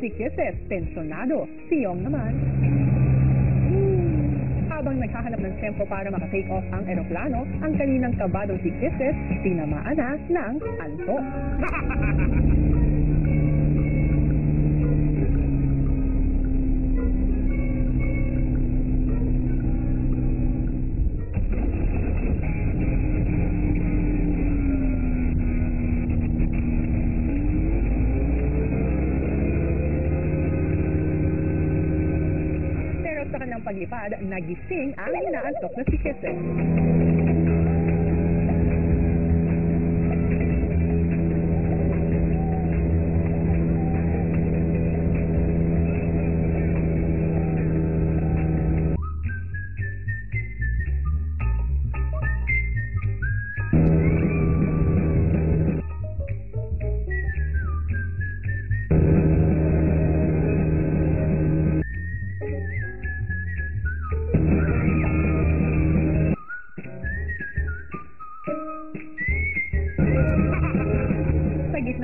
Si Kisses, tensionado. Si Yong naman. Habang naghahanap ng tempo para maka-take off ang eroplano, ang kaninang kabadong si Kisses, tinamaan na ng antok. Paglipad, nagising ang inaantok na si Kisses.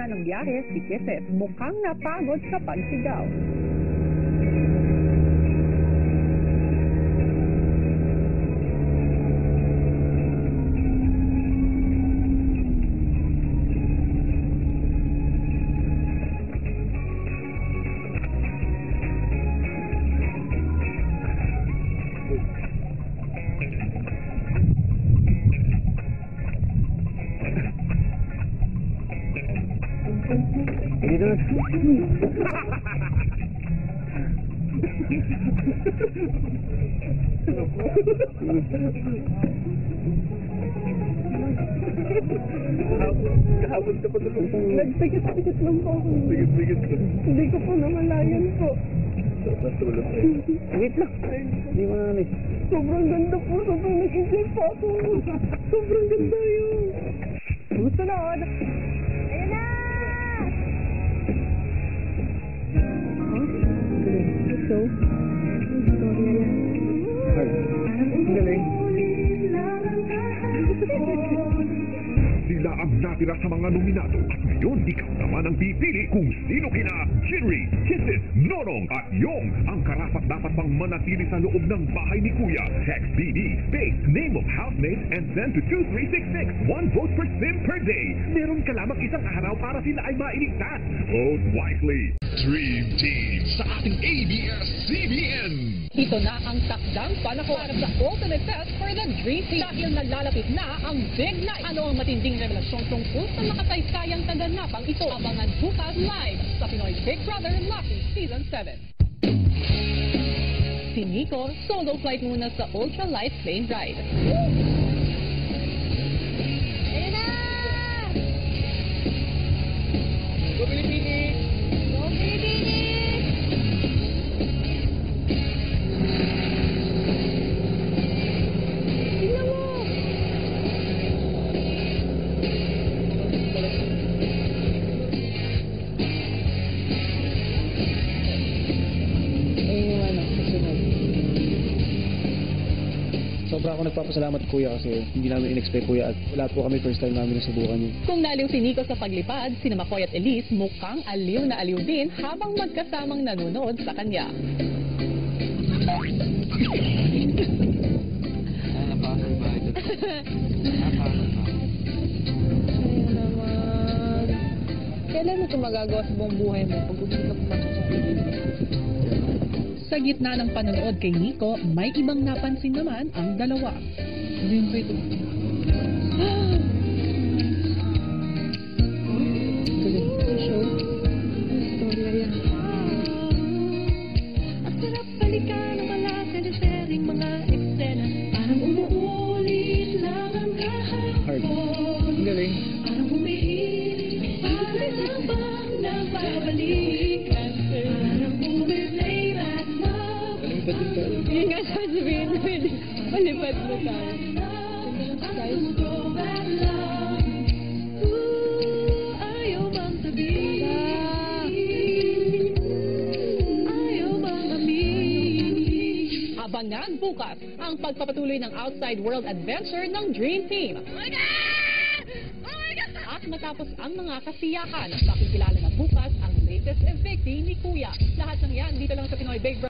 Ng biyahe, si Kisses mukhang napagod sa pagsigaw. Kahapon ka pa tulong. Nagpigit-pigit lang po ako. Pigit-pigit ka. Hindi ko po namalayan po. Natulog ka. Wait lang. Hindi mo namin. Sobrang ganda po. Sobrang nag-enjoy po ako. Sobrang ganda yun. Susunod. Ayun na! So, istorya yan. Galing. Sila ang natira sa mga nominado at ngayon ikaw naman ang pipili kung sino kina Shinri, Kisses, Nonong at Yong ang karapat-dapat pang manatili sa loob ng bahay ni Kuya. Text BB, space, name of housemate and send to 2366. 1 vote per sim per day. Meron ka lamang isang araw para sila ay mailigtas. Vote wisely. Dream Team sa ating ABS-CBN. Ito na ang takdang panahon para sa ultimate test for the Dream Team. Dahil nalalapit na ang Big Night. Ano ang matinding revelasyon tungkol sa makasaysayang taganapang ito? Abangan bukas live sa Pinoy Big Brother Lucky Season 7. Si Nico, solo flight muna sa ultralight plane ride. Ayun na! Go Pilipinas! Go Pilipinas! Tingnan mo! Sobra ako nagpapasalamat Kuya kasi hindi namin in-expect Kuya at wala po kami first time namin nasubukan yun. Kung naliw si Nico sa paglipad, sina Makoy at Elise mukhang aliw na aliw din habang magkasamang nanonood sa kanya. Ayun naman. Kailan mo ito magagawa sa buong buhay mo pag gusto na pumasok sa Pilipinas? Sa gitna ng panonood kay Nico, may ibang napansin naman ang dalawa. Sabihin ko ito. Galing. Show. Istorya yan. At sarap balikan ang malakalesering mga eksena. Parang umuulit lang ang kahapon. Galing. Parang umiinis, parang nabang nababalikan. Parang umiplay back love. Galing ba din tayo? Yun nga sabihin mo yun. Malipad mo tayo. Ayaw bang sabihin? Ayaw bang amin? Abangan bukas ang pagpapatuloy ng outside world adventure ng Dream Team. At matapos ang mga kasiyahan, makikilala na bukas ang latest evictee ni Kuya. Lahat ng yan dito lang sa Pinoy Big Brother.